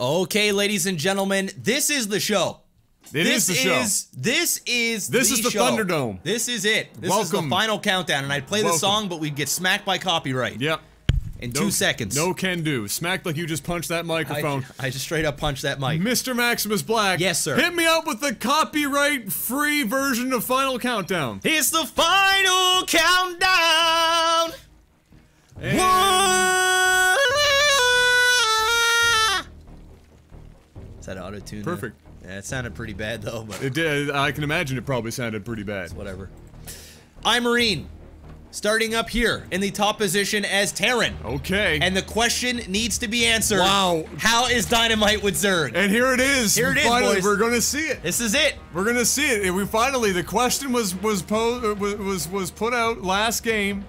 Okay, ladies and gentlemen, this is the show. This is the show. This is the show. Thunderdome. This is it. This is the final countdown, and I'd play the song, but we'd get smacked by copyright. Yep. In 2 seconds. No can do. Smacked like you just punched that microphone. I just straight up punched that mic. Mr. MaximusBlack. Yes, sir. Hit me up with the copyright-free version of Final Countdown. It's the final countdown. Is that auto-tune? Perfect. Yeah, it sounded pretty bad though, but it did. I can imagine it probably sounded pretty bad. It's whatever. I'm Marine, starting up here in the top position as Terran. Okay. And the question needs to be answered. Wow. How is Dynamite with Zerg? And here it is. Here it is, finally, boys. We're gonna see it. This is it. We're gonna see it. And we finally, the question was put out last game.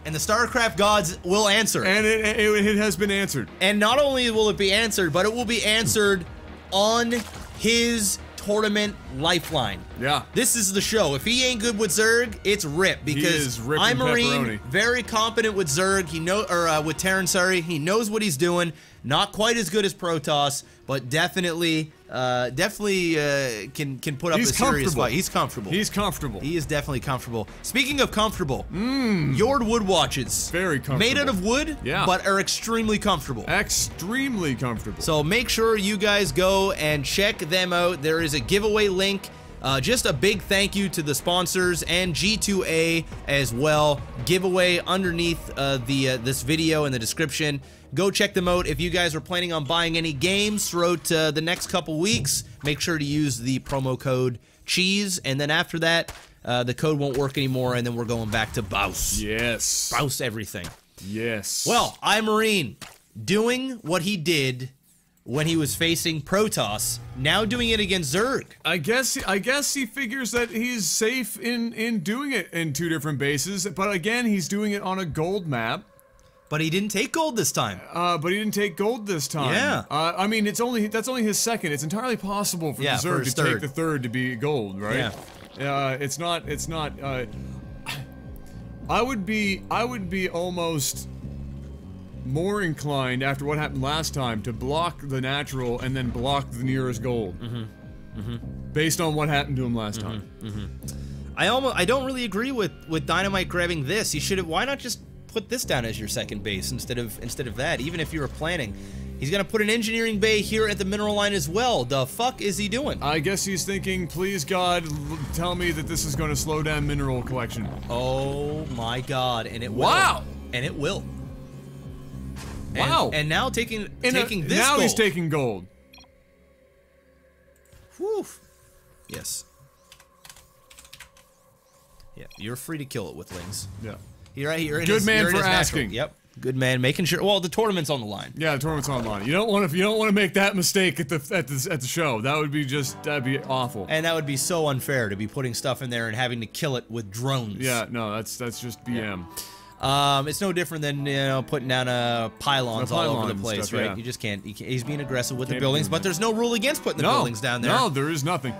And the Starcraft gods will answer. And it has been answered. And not only will it be answered, but it will be answered on his tournament lifeline. Yeah. This is the show. If he ain't good with Zerg, it's rip, because I'm Marine, very competent with Zerg. He with Terran, sorry. He knows what he's doing. Not quite as good as Protoss, but definitely can put up a serious fight. He's comfortable. He's comfortable. He is definitely comfortable. Speaking of comfortable, JORD wood watches. Very comfortable. Made out of wood, yeah, but are extremely comfortable. Extremely comfortable. So make sure you guys go and check them out. There is a giveaway link. Just a big thank you to the sponsors and G2A as well. Giveaway underneath this video in the description. Go check them out. If you guys are planning on buying any games throughout the next couple weeks, make sure to use the promo code CHEESE, and then after that, the code won't work anymore, and then we're going back to Baus. Yes. Baus everything. Yes. Well, I'm Marine, doing what he did when he was facing Protoss, now doing it against Zerg. I guess he figures that he's safe in doing it in 2 different bases, but again, he's doing it on a gold map. But he didn't take gold this time. Yeah. I mean, that's only his second. It's entirely possible for the Zerg to take the third to be gold, right? Yeah. It's not. I would be almost more inclined after what happened last time to block the natural and then block the nearest gold. Based on what happened to him last time. I don't really agree with Dynamite grabbing this. He should have. Why not just put this down as your second base instead of that? Even if you were planning, he's gonna put an engineering bay here at the mineral line as well. The fuck is he doing? I guess he's thinking, please God, tell me that this is gonna slow down mineral collection. Oh my God! And it will. Wow! And it will. Wow! And now taking this now gold. He's taking gold. Whew. Yes. Yeah, you're free to kill it with lings. Yeah. You're right here. Good man for asking. Yep. Good man, making sure. Well, the tournament's on the line. Yeah, the tournament's on the line. You don't want to make that mistake at the show. That would be that'd be awful. And that would be so unfair to be putting stuff in there and having to kill it with drones. Yeah, no, that's just BM. Yeah. It's no different than putting down pylons all over the place, stuff, right? yeah. You just can't. He's being aggressive with the buildings, but there's no rule against putting the buildings down there. No, there is nothing.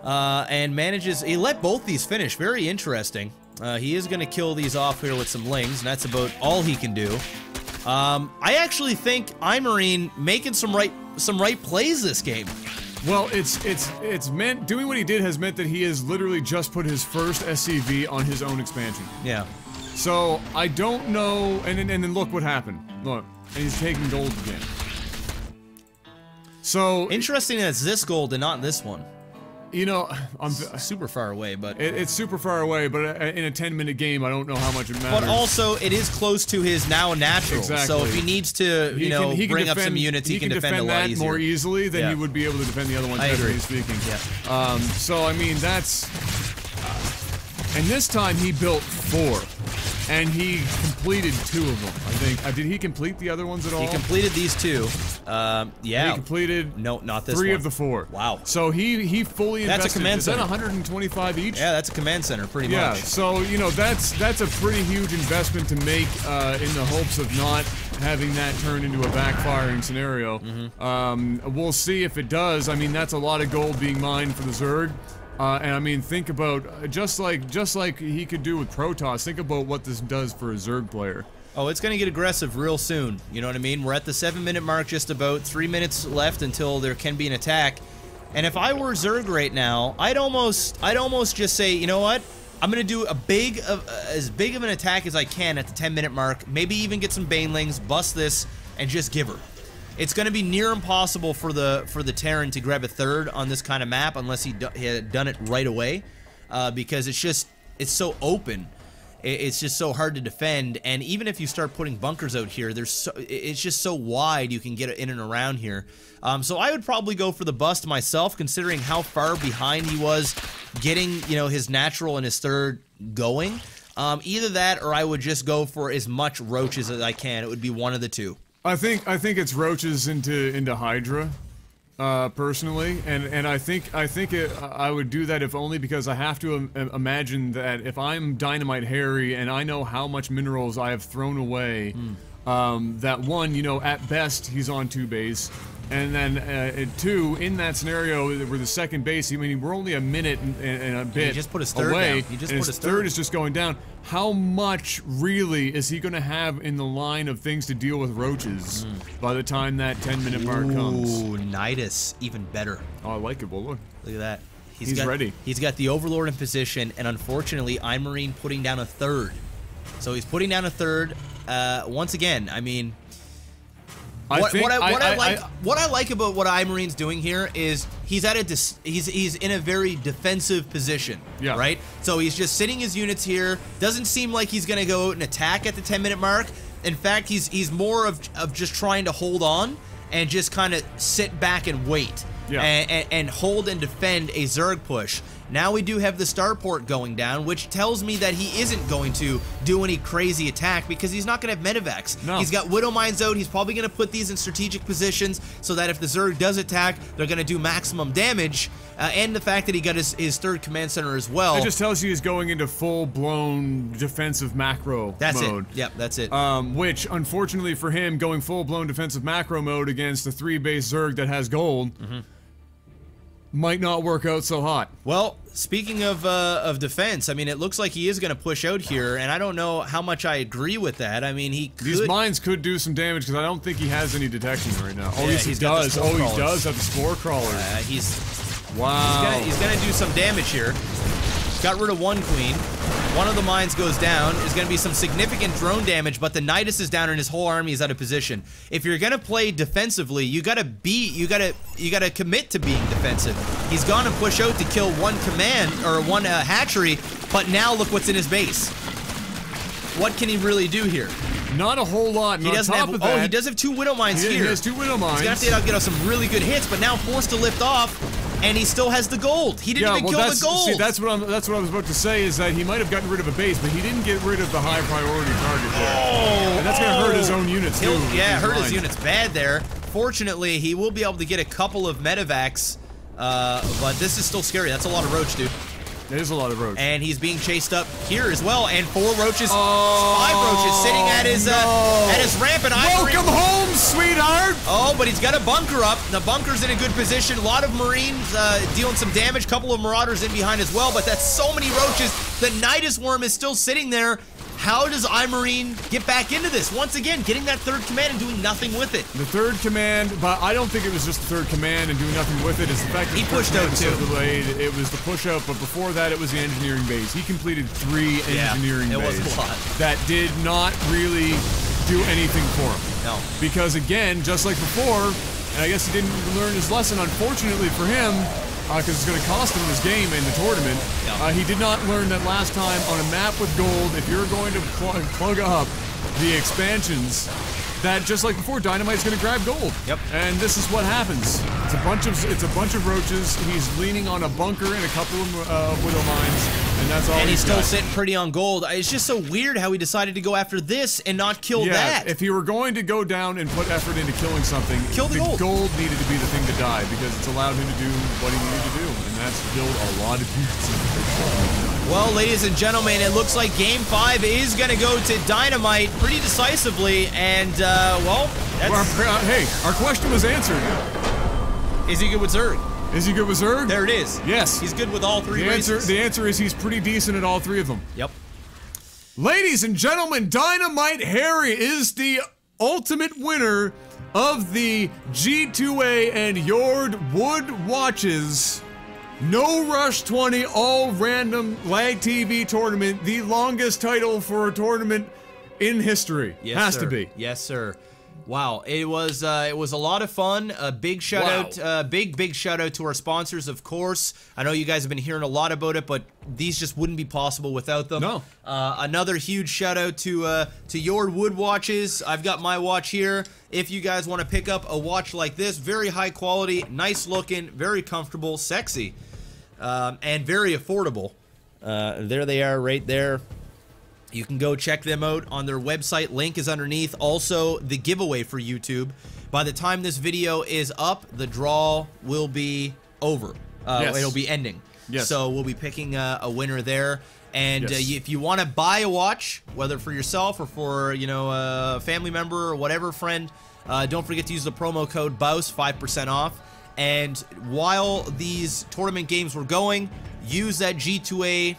And he let both these finish. Very interesting. He is going to kill these off here with some lings, and that's about all he can do. I actually think Marine making some right plays this game. Well, it's meant, doing what he did has meant that he has literally just put his first SCV on his own expansion. Yeah. So I don't know, and then look what happened. Look, and he's taking gold again. So interesting that it's this gold and not this one. You know, I'm super far away, but it's super far away. But in a 10-minute game, I don't know how much it matters. But also, it is close to his now natural. Exactly. So if he needs to, bring up some units, he can defend a lot easier. more easily than he would be able to defend the other ones. Generally speaking. Yeah. So I mean, that's. And this time he built 4. And he completed 2 of them, I think. Did he complete the other ones at all? He completed these 2. Yeah. He completed not this 3 one. of the 4. Wow. So he fully invested. That's a command center. Is that 125 each? Yeah, that's a command center, pretty much. Yeah. So that's a pretty huge investment to make in the hopes of not having that turn into a backfiring scenario. We'll see if it does. I mean, that's a lot of gold being mined for the Zerg. And I mean, think about just like he could do with Protoss. Think about what this does for a Zerg player. Oh, it's going to get aggressive real soon. You know what I mean? We're at the 7-minute mark, just about 3 minutes left until there can be an attack. And if I were Zerg right now, I'd almost just say, you know what? I'm going to do as big of an attack as I can at the 10-minute mark. Maybe even get some Banelings, bust this, and just give her. It's going to be near impossible for the Terran to grab a third on this kind of map unless he had done it right away, because it's so open. It's just so hard to defend, and even if you start putting bunkers out here, it's just so wide you can get in and around here. So I would probably go for the bust myself, considering how far behind he was getting, you know, his natural and his third going. Either that, or I would just go for as much roaches as I can. It would be one of the two. I think it's roaches into Hydra. Personally, and I think I would do that if only because I have to imagine that if I'm Dynamite Harry and I know how much minerals I have thrown away, that one, you know, at best he's on 2 base, and then 2 in that scenario where the second base, I mean, we're only a minute and a bit he just put his third away, down. He just and put his third is just going down. How much really is he going to have in the line of things to deal with roaches by the time that 10-minute mark comes? Ooh, Nidus, even better. Oh, I like it. Well, look. Look at that. He's ready. He's got the Overlord in position, and unfortunately, Imarine putting down a third. So he's putting down a third. Once again, I mean, what I like about what Imarine's doing here is he's in a very defensive position, right? So he's just sitting his units here. Doesn't seem like he's gonna go out and attack at the 10-minute mark. In fact, he's more of just trying to hold on and just kind of sit back and wait, and hold and defend a Zerg push. Now we do have the starport going down, which tells me that he isn't going to do any crazy attack because he's not going to have medevacs. No. He's got Widow Mines out. He's probably going to put these in strategic positions so that if the Zerg does attack, they're going to do maximum damage. And the fact that he got his third command center as well. It just tells you he's going into full-blown defensive macro mode. That's it. Yep, that's it. Which, unfortunately for him, going full-blown defensive macro mode against a 3-base Zerg that has gold might not work out so hot. Well, speaking of defense, I mean, it looks like he is going to push out here, and I don't know how much I agree with that. I mean, he could... These mines could do some damage, because I don't think he has any detection right now. Oh, yeah, yes, he does. Oh, he does have the spore crawler. Wow. He's going to do some damage here. Got rid of one queen. One of the mines goes down. There's going to be some significant drone damage, but the Nidus is down and his whole army is out of position. If you're going to play defensively, you got to commit to being defensive. He's gone and push out to kill one command or one hatchery, but now look what's in his base. What can he really do here? Not a whole lot. He doesn't have. Oh, he does have 2 Widow Mines here. He has 2 Widow Mines. He's gonna have to get some really good hits, but now forced to lift off, and he still has the gold. He didn't even kill the gold. See, that's what I was about to say, is that he might have gotten rid of a base, but he didn't get rid of the high priority target there. And that's gonna hurt his own units too. Yeah, hurt his units bad there. Fortunately, he will be able to get a couple of medevacs, but this is still scary. That's a lot of roach, dude. It is a lot of roach. And he's being chased up here as well, and 4 roaches, 5 roaches sitting at his ramp, and welcome home, sweetheart! Oh, but he's got a bunker up. The bunker's in a good position. A lot of Marines dealing some damage. Couple of Marauders in behind as well, but that's so many roaches. The Nidus Worm is still sitting there. How does Imarine get back into this? Once again, getting that 3rd command and doing nothing with it. The 3rd command, but I don't think it was just the 3rd command and doing nothing with it. It's the fact that he pushed out too. Delayed. It was the push out, but before that, it was the engineering base. He completed 3 engineering bases. It was a lot. That did not really do anything for him. No. Because again, just like before, and I guess he didn't learn his lesson, unfortunately for him, because it's going to cost him this game in the tournament. He did not learn that last time on a map with gold, if you're going to plug up the expansions, that just like before, Dynamite's going to grab gold. Yep. And this is what happens. It's a bunch of roaches. He's leaning on a bunker and a couple of Widow Mines, and that's all. And he's still sitting pretty on gold. It's just so weird how he decided to go after this and not kill that. If he were going to go down and put effort into killing something, the gold needed to be the thing to die, because it's allowed him to do what he needed to do, and that's build a lot of units. Well, ladies and gentlemen, it looks like Game 5 is going to go to Dynamite pretty decisively, and, well, that's... Hey, our question was answered. Is he good with Zerg? Is he good with Zerg? There it is. Yes. He's good with all 3 races. The answer is he's pretty decent at all 3 of them. Yep. Ladies and gentlemen, Dynamite Harry is the ultimate winner of the G2A and JORD Wood Watches No Rush 20 All Random LAGTV tournament, the longest title for a tournament in history. Yes, Has sir. to be. Yes, sir. Wow, it was a lot of fun. A big shout out, big shout out to our sponsors, of course. I know you guys have been hearing a lot about it, but these just wouldn't be possible without them. No. Another huge shout out to JORD Wood Watches. I've got my watch here. If you guys want to pick up a watch like this, very high quality, nice looking, very comfortable, sexy, and very affordable. There they are, right there. You can go check them out on their website. Link is underneath. Also, the giveaway for YouTube. By the time this video is up, the draw will be over. Yes. It'll be ending. Yes. So we'll be picking a winner there. And Yes. if you want to buy a watch, whether for yourself or for a family member or whatever friend, don't forget to use the promo code BOUS, 5% off. And while these tournament games were going, use that G2A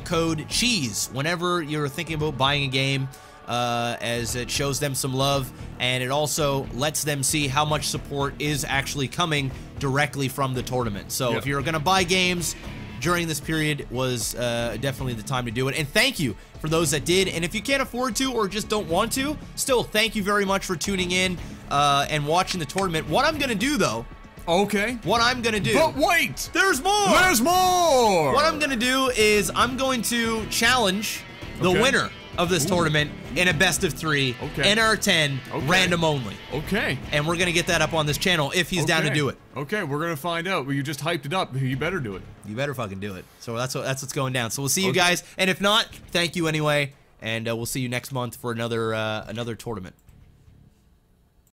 code CHEESE whenever you're thinking about buying a game, as it shows them some love, and it also lets them see how much support is actually coming directly from the tournament. So if you're gonna buy games during this period, was definitely the time to do it. And thank you for those that did. And if you can't afford to or just don't want to, still thank you very much for tuning in and watching the tournament. What I'm gonna do though, Okay. what I'm gonna do, But wait! there's more! There's more! What I'm gonna do is I'm going to challenge the winner of this tournament in a best of 3, NR10, random only. Okay. And we're gonna get that up on this channel if he's down to do it. Okay, we're gonna find out. Well, you just hyped it up. You better do it. You better fucking do it. So that's what's going down. So we'll see you guys, and if not, thank you anyway, and we'll see you next month for another tournament.